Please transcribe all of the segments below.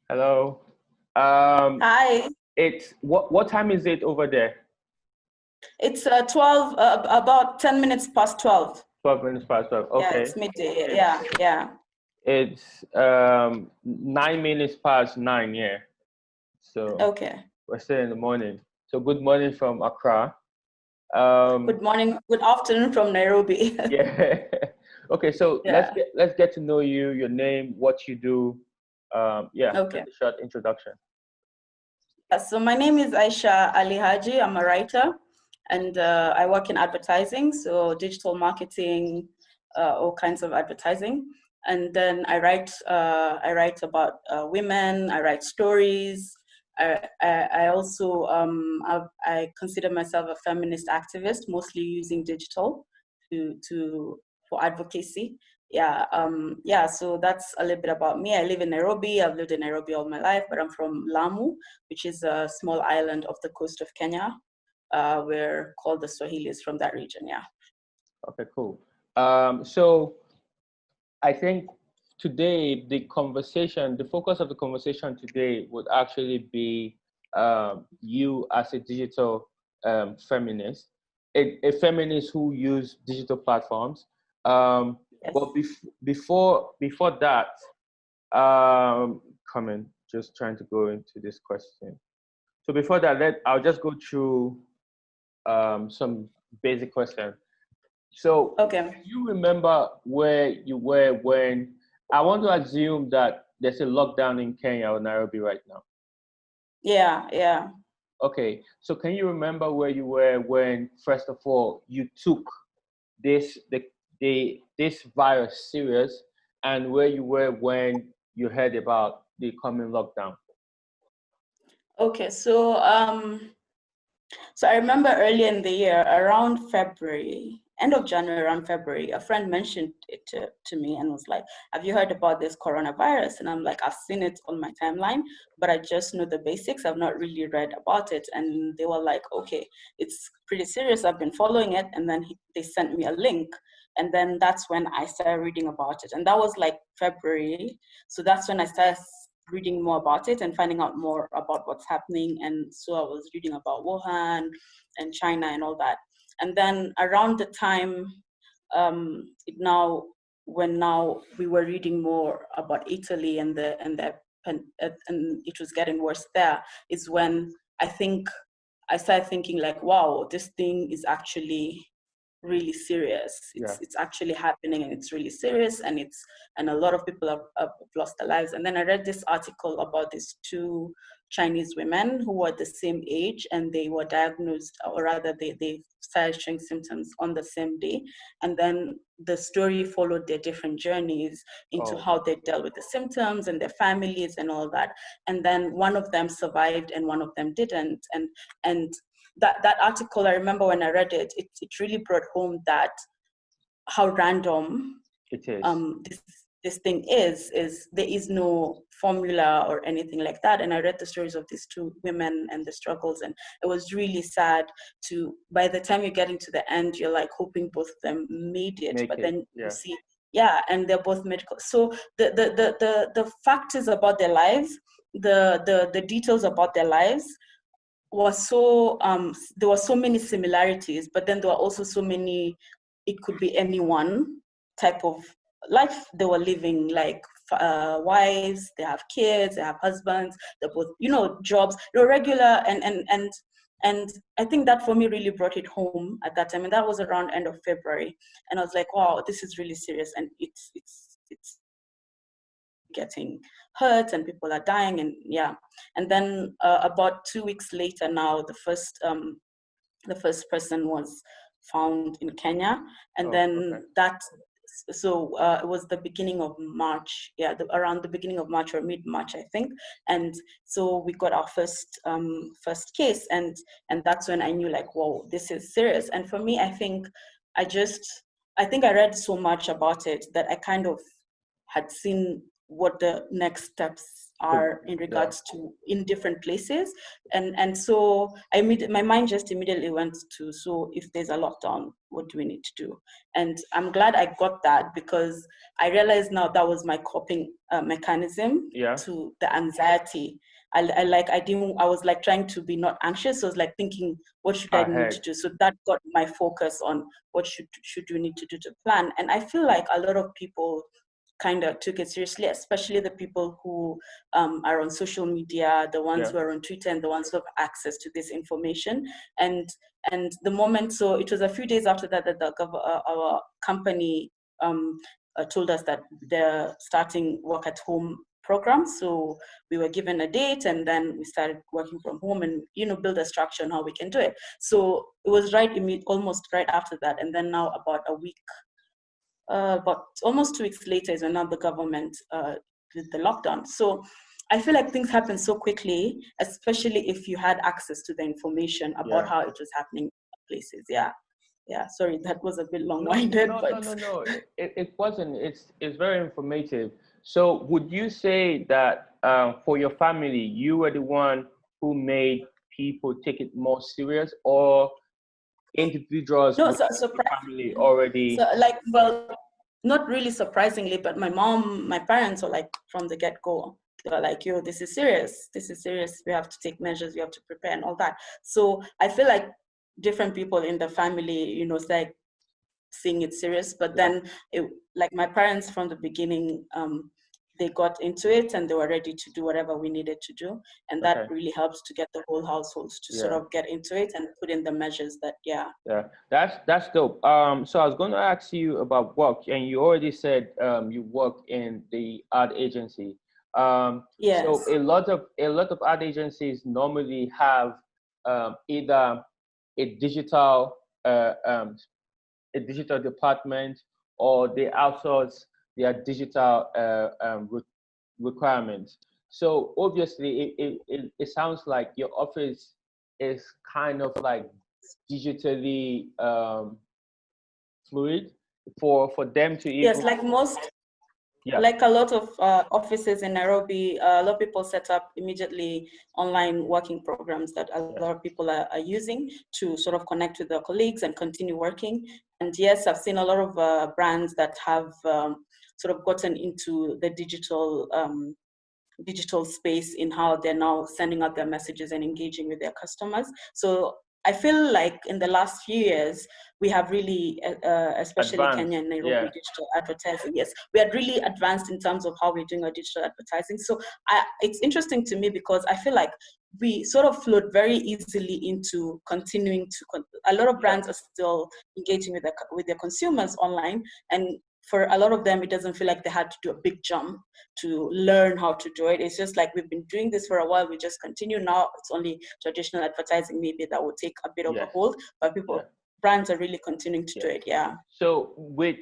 Hello. Hi. It's what time is it over there? It's 12, about 10 minutes past 12. 12 minutes past 12. Yeah, Okay. it's midday. Yeah. It's 9 minutes past 9, yeah. So Okay. we're still in the morning. So good morning from Accra. Good morning, good afternoon from Nairobi. Yeah. Okay, so let's Yeah. get to know you, your name, what you do. Yeah, Okay. just a short introduction. So my name is Aisha Ali Haji. I'm a writer, and I work in advertising, so digital marketing, all kinds of advertising. And then I write about women. I write stories. I also I consider myself a feminist activist, mostly using digital for advocacy. Yeah, so that's a little bit about me. I live in Nairobi. I've lived in Nairobi all my life, but I'm from Lamu, which is a small island off the coast of Kenya. We're called the Swahilis from that region. Yeah. Okay, cool. So I think today the focus of the conversation today would actually be you as a digital feminist, a feminist who use digital platforms. Yes. But before that, coming, just trying to go into this question. So before that, I'll just go through some basic questions. So, Okay. can you remember where you were when I want to assume that there's a lockdown in Kenya or Nairobi right now? Yeah. Okay, so can you remember where you were when, first of all, you took this this virus serious, and where you were when you heard about the coming lockdown? Okay. So I remember early in the year, around February, end of January, around February, a friend mentioned it to me and was like, "Have you heard about this coronavirus?" And I'm like, "I've seen it on my timeline, but I just know the basics. I've not really read about it." And they were like, "Okay, it's pretty serious. I've been following it." And then they sent me a link. And then that's when I started reading about it. And that was like February. So that's when I started reading more about it and finding out more about what's happening. And so I was reading about Wuhan and China and all that. And then around the time when we were reading more about Italy and it was getting worse there, is when I started thinking like, wow, this thing is actually really serious. Yeah. It's actually happening, and it's really serious, and a lot of people have lost their lives. And then I read this article about these two Chinese women who were the same age, and they were diagnosed, or rather they started showing symptoms on the same day. And then the story followed their different journeys into Oh, how they dealt with the symptoms and their families and all that. And then one of them survived and one of them didn't. And that article, I remember when I read it, it really brought home that how random it is. this thing is there is no formula or anything like that. And I read the stories of these two women and the struggles, and it was really sad to, by the time you're getting to the end, you're like hoping both of them made it, Make but it. then you Yeah. see, yeah, and they're both medical. So the factors about their lives, the details about their lives was so there were so many similarities, but then there were also so many, it could be anyone type of life they were living, like wives, they have kids, they have husbands, they're both, jobs, regular, and I think that for me really brought it home at that time. And that was around end of February, and I was like, wow, this is really serious, and it's getting hurt and people are dying. And yeah, and then about 2 weeks later, now the first person was found in Kenya. And Oh, then okay. it was the beginning of March, around the beginning of March or mid-March, I think. And so we got our first case, and that's when I knew, like, whoa, this is serious. And for me, I think I read so much about it that I kind of had seen what the next steps are in regards to in different places. And so my mind just immediately went to, so if there's a lockdown, what do we need to do? And I'm glad I got that, because I realized now that was my coping mechanism to the anxiety. I was like trying to be not anxious. So I was like thinking, what should I need to do? So that got my focus on what should we need to do to plan. And I feel like a lot of people kind of took it seriously, especially the people who are on social media, the ones who are on Twitter, and the ones who have access to this information. And the moment, so it was a few days after that our company told us that they're starting work at home program. So we were given a date, and then we started working from home and, build a structure on how we can do it. So it was almost right after that. And then now about almost 2 weeks later is when now the government did the lockdown. So I feel like things happen so quickly, especially if you had access to the information about how it was happening in places. Yeah, sorry, that was a bit long-winded. No. It wasn't. It's very informative. So would you say that for your family, you were the one who made people take it more serious, or individuals no, within the family already? So not really surprisingly, but my parents were like, from the get-go, they were like, yo, this is serious. We have to take measures, we have to prepare and all that. So I feel like different people in the family, it's like seeing it serious, but then like my parents from the beginning, they got into it and they were ready to do whatever we needed to do. And that really helps to get the whole household to sort of get into it and put in the measures that, that's dope. So I was going to ask you about work, and you already said you work in the ad agency. Yes. So a lot of ad agencies normally have either a digital department, or they outsource their digital requirements. So obviously, it sounds like your office is kind of like digitally fluid for them to even. Yes, like most. Yeah. Like a lot of offices in Nairobi, a lot of people set up immediately online working programs that a lot of people are using to sort of connect with their colleagues and continue working. And yes, I've seen a lot of brands that have sort of gotten into the digital space in how they're now sending out their messages and engaging with their customers. So I feel like in the last few years, we have really, especially advanced. Kenya and Nairobi, digital advertising. Yes, we had really advanced in terms of how we're doing our digital advertising. So it's interesting to me because I feel like we sort of flowed very easily into continuing to, a lot of brands are still engaging with their consumers online. And for a lot of them, it doesn't feel like they had to do a big jump to learn how to do it. It's just like, we've been doing this for a while, we just continue now. It's only traditional advertising maybe that will take a bit of a hold, but brands are really continuing to do it. So with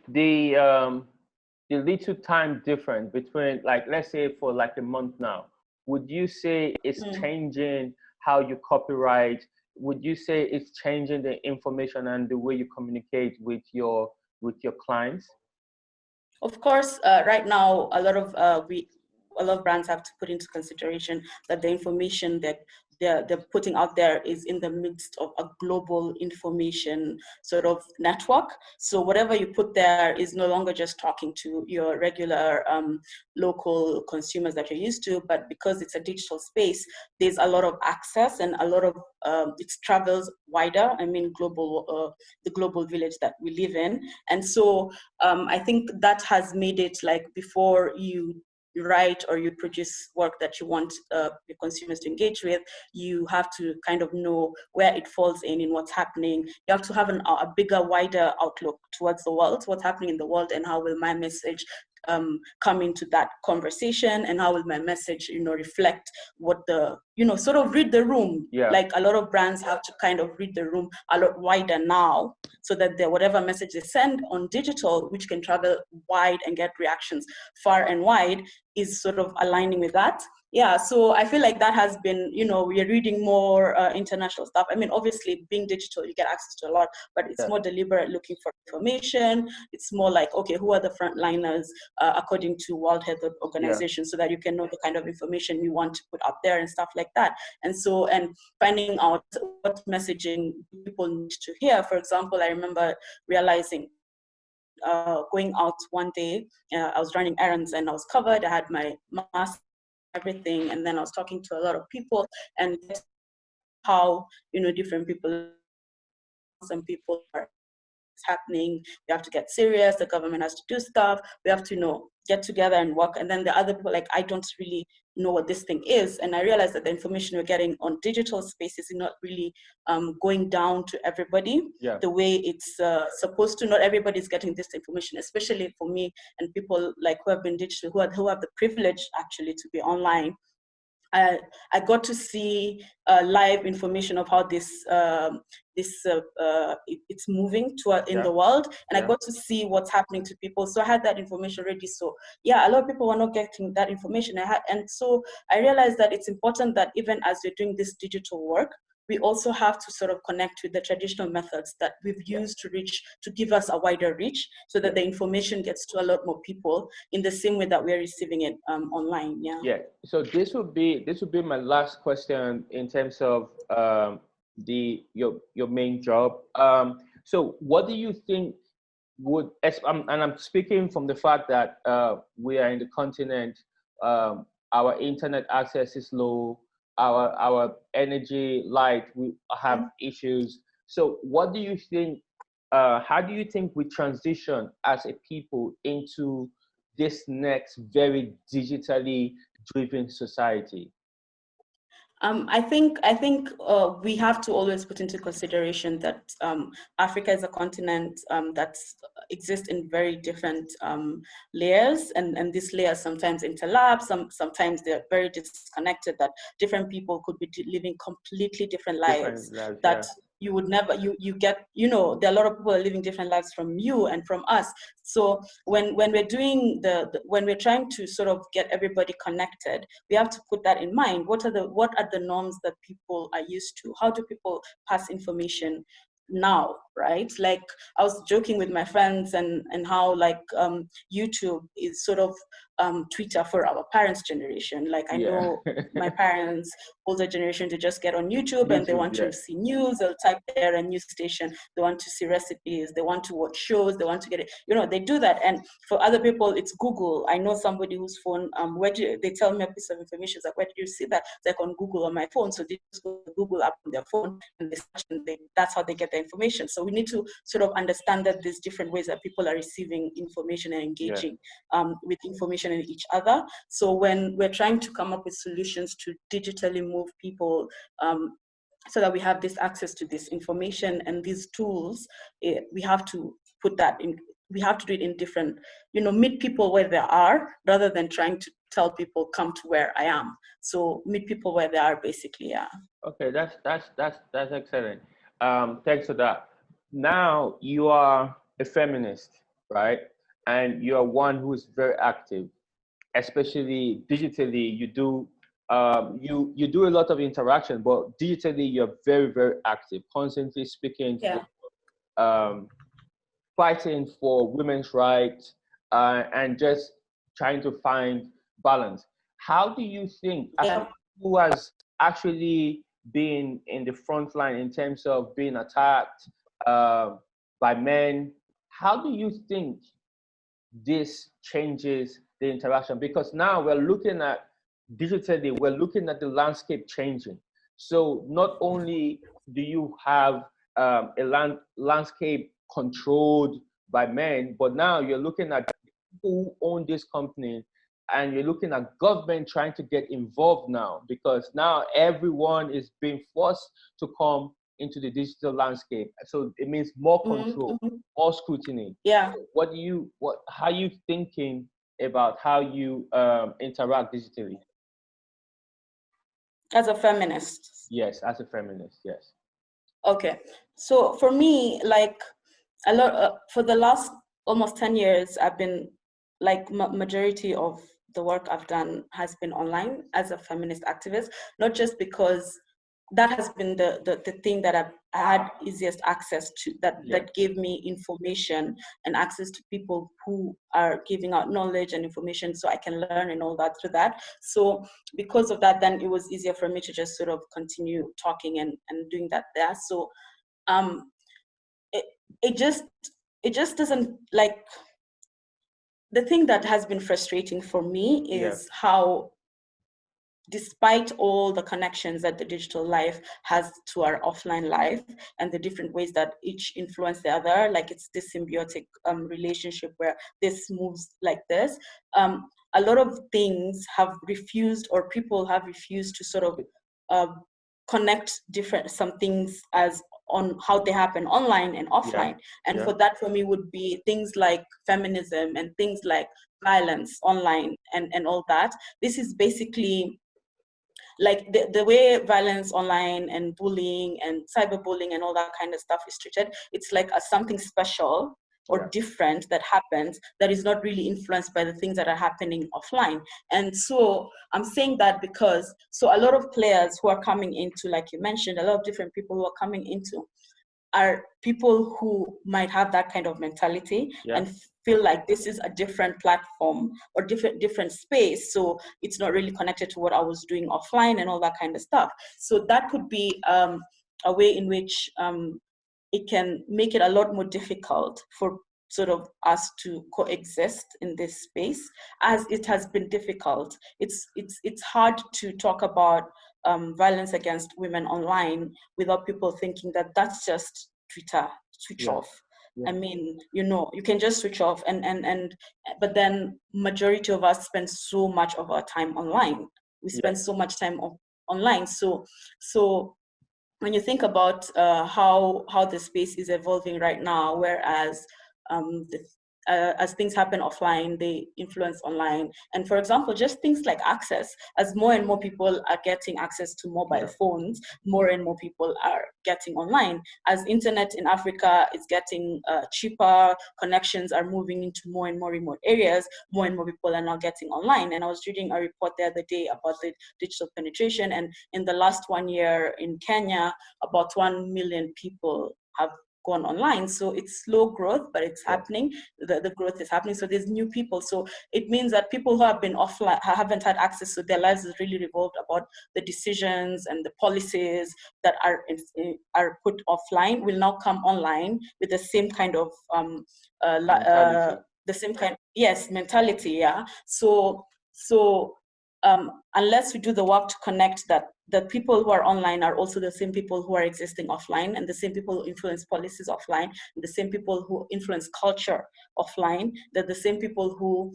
the little time difference between, like, let's say for like a month now, would you say it's changing how you copyright? Would you say it's changing the information and the way you communicate with your clients? Of course, right now, a lot of brands have to put into consideration that the information that they're putting out there is in the midst of a global information sort of network. So whatever you put there is no longer just talking to your regular local consumers that you're used to, but because it's a digital space, there's a lot of access and a lot of it travels wider. I mean, the global village that we live in. And so I think that has made it like, before you write or you produce work that you want your consumers to engage with, you have to kind of know where it falls in what's happening. You have to have a bigger, wider outlook towards the world, what's happening in the world, and how will my message come into that conversation, and how will my message, reflect what the sort of read the room. Yeah. Like a lot of brands have to kind of read the room a lot wider now, so that whatever message they send on digital, which can travel wide and get reactions far and wide, is sort of aligning with that. Yeah, so I feel like that has been, we are reading more international stuff. I mean, obviously, being digital, you get access to a lot, but it's more deliberate, looking for information. It's more like, okay, who are the frontliners according to World Health Organization, so that you can know the kind of information you want to put out there and stuff like that. And so, and finding out what messaging people need to hear. For example, I remember realizing going out one day, I was running errands and I was covered. I had my mask, everything, and then I was talking to a lot of people, and how different people, some people are, it's happening, we have to get serious, the government has to do stuff, we have to get together and work. And then the other people, like, I don't really know what this thing is. And I realized that the information we're getting on digital spaces is not really going down to everybody the way it's supposed to. Not everybody's getting this information, especially for me and people like who have been digital, who have the privilege actually to be online. I got to see live information of how it's moving in the world, and I got to see what's happening to people. So I had that information ready. So yeah, a lot of people were not getting that information. And so I realized that it's important that even as we're doing this digital work, we also have to sort of connect with the traditional methods that we've used to give us a wider reach, so that the information gets to a lot more people in the same way that we're receiving it online. Yeah. So this would be my last question in terms of your main job. So what do you think would, and I'm speaking from the fact that we are in the continent, our internet access is low, our energy, light, we have issues. So what do you think, how do you think we transition as a people into this next very digitally driven society? I think we have to always put into consideration that Africa is a continent that exists in very different layers, and these layers sometimes interlap, sometimes they're very disconnected, that different people could be living completely different lives that you would never, you get, there are a lot of people are living different lives from you and from us. So when we're doing when we're trying to sort of get everybody connected, we have to put that in mind. What are the norms that people are used to? How do people pass information now, right? Like, I was joking with my friends and how like YouTube is sort of Twitter for our parents' generation. Like, I know my parents, older generation, they just get on YouTube and they want to see news. They'll type there a news station. They want to see recipes. They want to watch shows. They want to get it. They do that. And for other people, it's Google. I know somebody whose phone, they tell me a piece of information. It's like, where did you see that? It's like on Google on my phone. So they just go to Google app on their phone and they search, and that's how they get the information. So we need to sort of understand that there's different ways that people are receiving information and engaging with information in each other. So when we're trying to come up with solutions to digitally move people so that we have this access to this information and these tools, we have to put that in. We have to do it in different, meet people where they are, rather than trying to tell people come to where I am. So meet people where they are, basically. Yeah. Okay, that's excellent. Thanks for that. Now you are a feminist, right? And you are one who is very active, especially digitally. You do you do a lot of interaction, but digitally you're very, very active, constantly speaking, fighting for women's rights, and just trying to find balance. How do you think, as someone who has actually been in the front line in terms of being attacked by men, how do you think this changes the interaction? Because now we're looking at digitally, we're looking at the landscape changing. So not only do you have a landscape controlled by men, but now you're looking at who own this company, and you're looking at government trying to get involved now, because now everyone is being forced to come into the digital landscape. So it means more control, more scrutiny. Yeah. How are you thinking about how you interact digitally? As a feminist. Yes, as a feminist, yes. Okay. So for me, like a lot, for the last almost 10 years, I've been like majority of the work I've done has been online as a feminist activist, not just because that has been the thing that I've had easiest access to, that gave me information and access to people who are giving out knowledge and information so I can learn and all that through that. So because of that, then it was easier for me to just sort of continue talking and doing that there. So it, it just doesn't, like, the thing that has been frustrating for me is how, despite all the connections that the digital life has to our offline life and the different ways that each influence the other, like it's this symbiotic relationship where this moves like this, a lot of things have refused, or people have refused to sort of connect some things as on how they happen online and offline. And for that, for me, would be things like feminism and things like violence online and all that. This is basically like the way violence online and bullying and cyberbullying and all that kind of stuff is treated. It's like a something special or different that happens that is not really influenced by the things that are happening offline. And so I'm saying that because, so a lot of players who are coming into, like you mentioned, a lot of different people who are coming into are people who might have that kind of mentality and feel like this is a different platform or different space, so it's not really connected to what I was doing offline and all that kind of stuff. So that could be a way in which it can make it a lot more difficult for sort of us to coexist in this space, as it has been difficult. It's hard to talk about violence against women online without people thinking that that's just Twitter, switch off. I mean, you can just switch off, and but then majority of us spend so much of our time online. We spend so much time online. So when you think about how the space is evolving right now, whereas as things happen offline, they influence online. And for example, just things like access, as more and more people are getting access to mobile phones, more and more people are getting online. As internet in Africa is getting cheaper, connections are moving into more and more remote areas, more and more people are now getting online. And I was reading a report the other day about the digital penetration, and in the last 1 year in Kenya, about 1 million people have gone online. So it's slow growth, but it's happening. The growth is happening. So there's new people. So it means that people who have been offline, haven't had access to their lives, is really revolved about the decisions and the policies that are put offline, will now come online with the same kind of the same kind, mentality. So unless we do the work to connect that the people who are online are also the same people who are existing offline, and the same people who influence policies offline, and the same people who influence culture offline, they're the same people who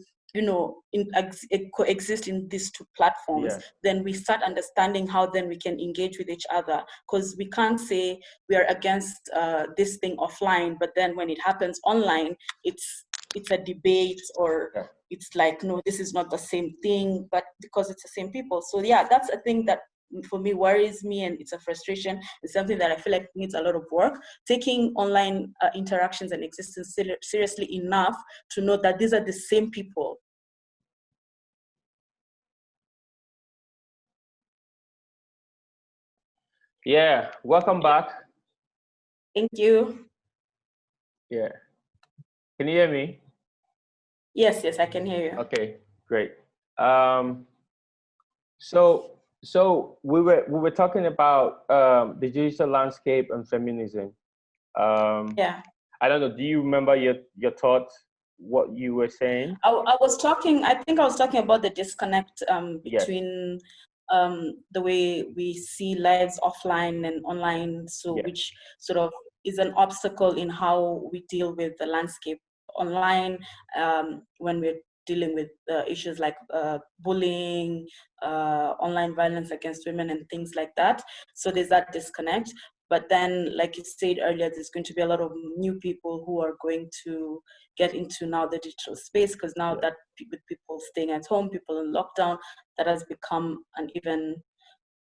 coexist in these two platforms, then we start understanding how then we can engage with each other. Because we can't say we are against this thing offline, but then when it happens online, it's a debate, or it's like, no, this is not the same thing, but because it's the same people. So that's a thing that for me worries me, and it's a frustration. It's something that I feel like needs a lot of work, taking online interactions and existence seriously enough to know that these are the same people. Welcome back. Thank you. Can you hear me? Yes, I can hear you. Okay, great. So we were talking about the digital landscape and feminism. I don't know. Do you remember your thoughts? What you were saying? I was talking about the disconnect between the way we see lives offline and online. So which sort of is an obstacle in how we deal with the landscape online when we're dealing with issues like bullying, online violence against women, and things like that. So there's that disconnect. But then, like you said earlier, there's going to be a lot of new people who are going to get into now the digital space, because now that with people staying at home, people in lockdown, that has become an even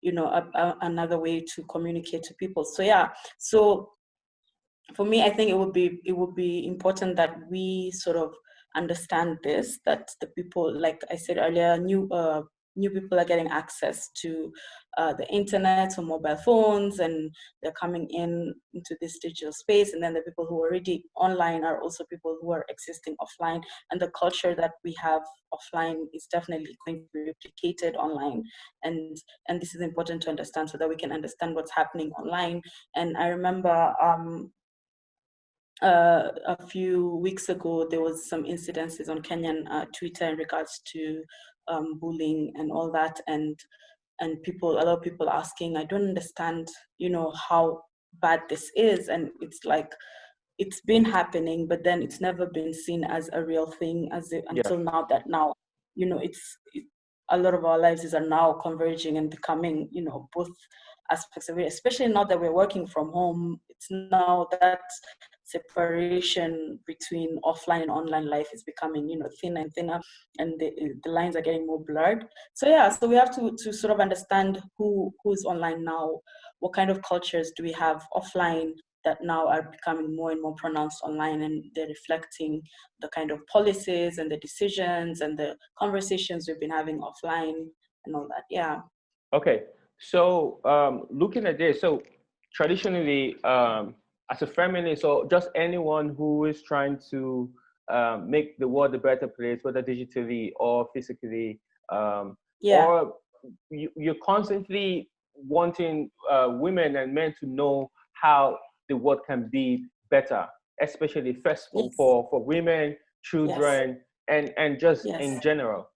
another way to communicate to people. So yeah, so for me, I think it would be important that we sort of understand this, that the people, like I said earlier, new people are getting access to the internet or mobile phones, and they're coming into this digital space. And then the people who are already online are also people who are existing offline, and the culture that we have offline is definitely going to be replicated online. And this is important to understand so that we can understand what's happening online. And I remember a few weeks ago, there was some incidences on Kenyan Twitter in regards to bullying and all that, and a lot of people asking, I don't understand, how bad this is, and it's like it's been happening, but then it's never been seen as a real thing Yeah. until now. That now, a lot of our lives are now converging and becoming, both aspects of it, especially now that we're working from home. It's now that separation between offline and online life is becoming, thinner and thinner, and the lines are getting more blurred. So yeah, so we have to sort of understand who's online now, what kind of cultures do we have offline that now are becoming more and more pronounced online, and they're reflecting the kind of policies and the decisions and the conversations we've been having offline and all that. Yeah. Okay. So looking at this, so traditionally, as a feminist, or just anyone who is trying to make the world a better place, whether digitally or physically, Yeah. or you're constantly wanting women and men to know how the world can be better, especially first Yes. for women, children, and just Yes. in general.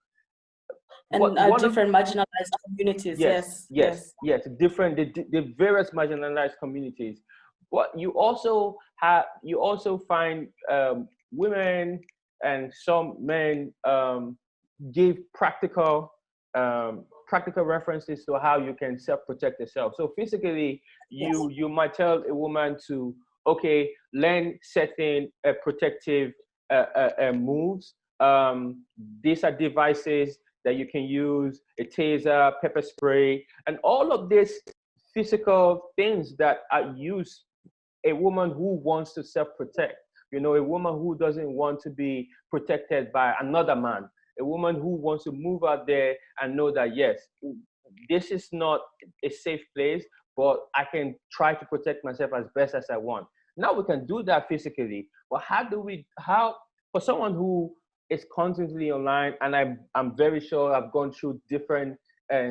And different marginalized communities. Yes, different, the various marginalized communities. But you also find women and some men give practical references to how you can self-protect yourself. So physically, you might tell a woman to, okay, learn certain protective moves. These are devices that you can use, a taser, pepper spray, and all of these physical things that are used. A woman who wants to self-protect, a woman who doesn't want to be protected by another man, a woman who wants to move out there and know that, yes, this is not a safe place, but I can try to protect myself as best as I want. Now we can do that physically, but how, for someone who is constantly online, and I'm very sure I've gone through different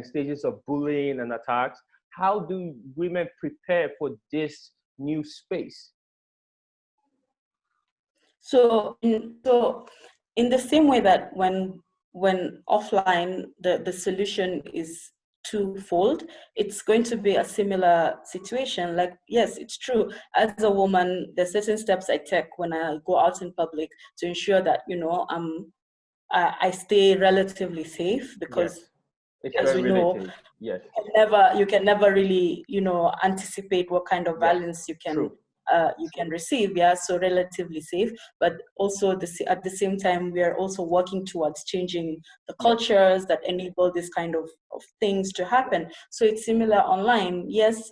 stages of bullying and attacks, how do women prepare for this new space? So in the same way that when offline, the solution is twofold, it's going to be a similar situation. Like, yes, it's true. As a woman, there's certain steps I take when I go out in public to ensure that, I stay relatively safe, because it's as we know, relative. Yes. You can never really, anticipate what kind of violence you can receive. Yeah, so relatively safe, but also at the same time, we are also working towards changing the cultures that enable this kind of things to happen. So it's similar online. Yes,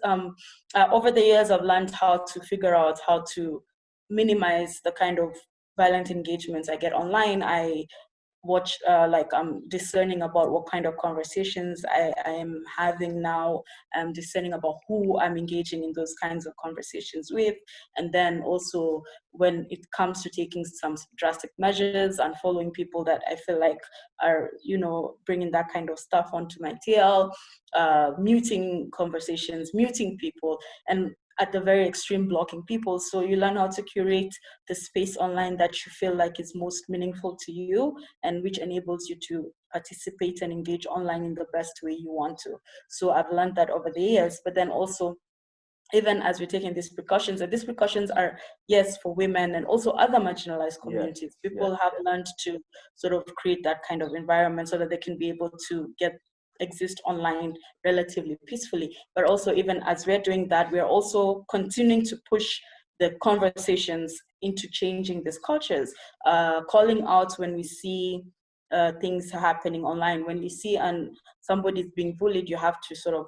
over the years, I've learned how to figure out how to minimize the kind of violent engagements I get online. I watch, I'm discerning about what kind of conversations I am having now. I'm discerning about who I'm engaging in those kinds of conversations with. And then also, when it comes to taking some drastic measures and following people that I feel like are, bringing that kind of stuff onto my TL, muting conversations, muting people, and at the very extreme, blocking people. So you learn how to curate the space online that you feel like is most meaningful to you, and which enables you to participate and engage online in the best way you want to. So I've learned that over the years. But then also, even as we're taking these precautions, and these precautions are, yes, for women and also other marginalized communities, people have learned to sort of create that kind of environment so that they can be able to exist online relatively peacefully. But also, even as we're doing that, we're also continuing to push the conversations into changing these cultures, calling out when we see things happening online. When you see somebody's being bullied, you have to sort of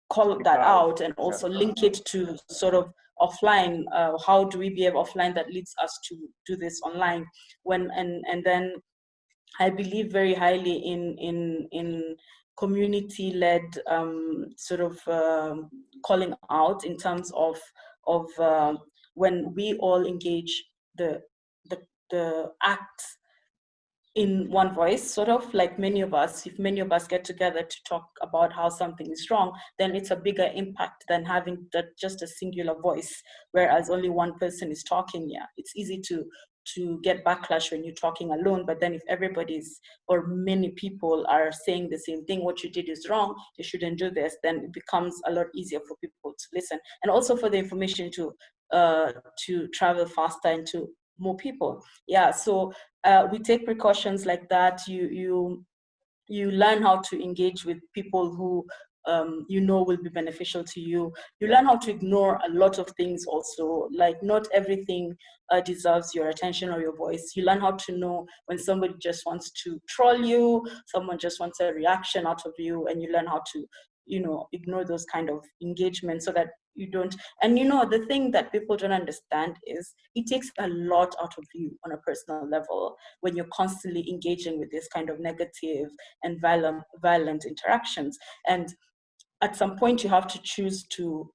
call that out and also link it to sort of offline. How do we behave offline that leads us to do this online? And then I believe very highly in community-led sort of calling out in terms of when we all engage the acts in one voice, sort of like many of us, if many of us get together to talk about how something is wrong, then it's a bigger impact than having that just a singular voice, whereas only one person is talking. Yeah, it's easy to get backlash when you're talking alone, but then if everybody's or many people are saying the same thing, what you did is wrong, you shouldn't do this, then it becomes a lot easier for people to listen, and also for the information to travel faster and to more people. Yeah, so we take precautions like that. You learn how to engage with people who you know will be beneficial to you. You learn how to ignore a lot of things also, like not everything deserves your attention or your voice. You learn how to know when somebody just wants to troll you, someone just wants a reaction out of you, and you learn how to, you know, ignore those kind of engagements so that you don't. And you know, the thing that people don't understand is it takes a lot out of you on a personal level when you're constantly engaging with this kind of negative and violent interactions. And at some point you have to choose to,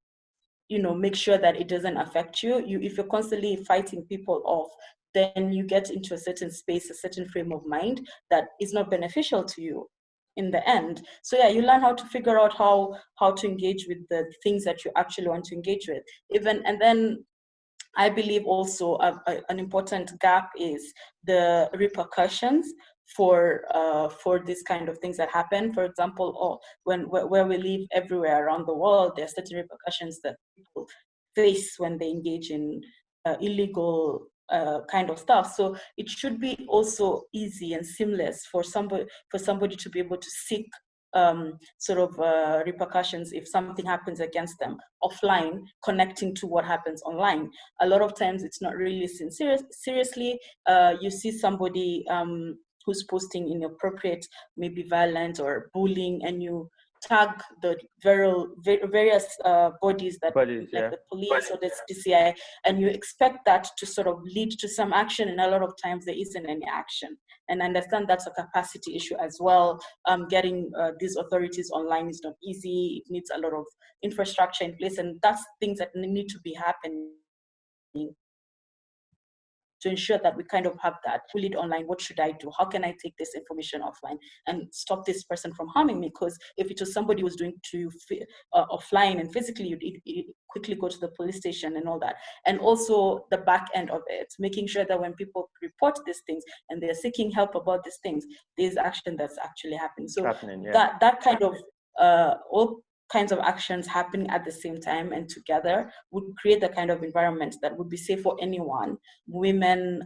you know, make sure that it doesn't affect you. If you're constantly fighting people off, then you get into a certain space, a certain frame of mind that is not beneficial to you in the end. So yeah, you learn how to figure out how to engage with the things that you actually want to engage with. And then I believe also an important gap is the repercussions for this kind of things that happen. For example, where we live everywhere around the world, there are certain repercussions that people face when they engage in illegal kind of stuff. So it should be also easy and seamless for somebody to be able to seek sort of repercussions if something happens against them offline, connecting to what happens online. A lot of times it's not really seriously. You see somebody who's posting inappropriate, maybe violent or bullying, and you tag the various bodies that, like the police or the DCI, and you expect that to sort of lead to some action, and a lot of times there isn't any action. And I understand that's a capacity issue as well. Getting these authorities online is not easy. It needs a lot of infrastructure in place, and that's things that need to be happening to ensure that we kind of have that. Pull it online. What should I do? How can I take this information offline and stop this person from harming me? Because if it was somebody who was doing to offline and physically, you'd quickly go to the police station and all that. And also the back end of it, making sure that when people report these things and they're seeking help about these things, there's action that's actually happening. So that kind of all kinds of actions happening at the same time and together would create the kind of environment that would be safe for anyone, women,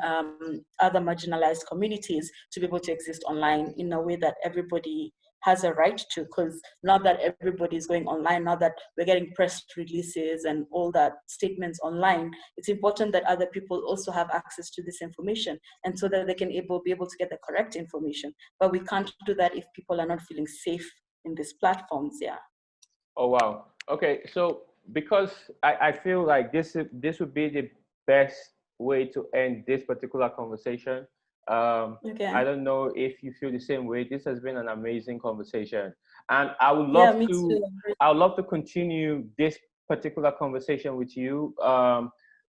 other marginalized communities, to be able to exist online in a way that everybody has a right to. Because now that everybody is going online, now that we're getting press releases and all that statements online, it's important that other people also have access to this information, and so that they can be able to get the correct information. But we can't do that if people are not feeling safe in these platforms. Yeah. Oh, wow. Okay, so because I feel like this would be the best way to end this particular conversation. I don't know if you feel the same way. This has been an amazing conversation, and I would love I would love to continue this particular conversation with you.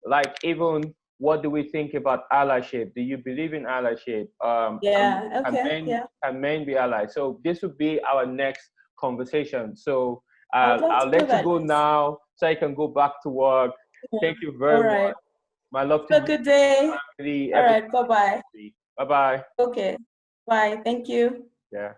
Like, even what do we think about allyship? Do you believe in allyship? Can men be allies? So this would be our next conversation. So I'll let you go now so I can go back to work. Thank you very much. My love to you. Have a good day. Family, all right, bye-bye. Bye-bye. Okay, bye. Thank you. Yeah.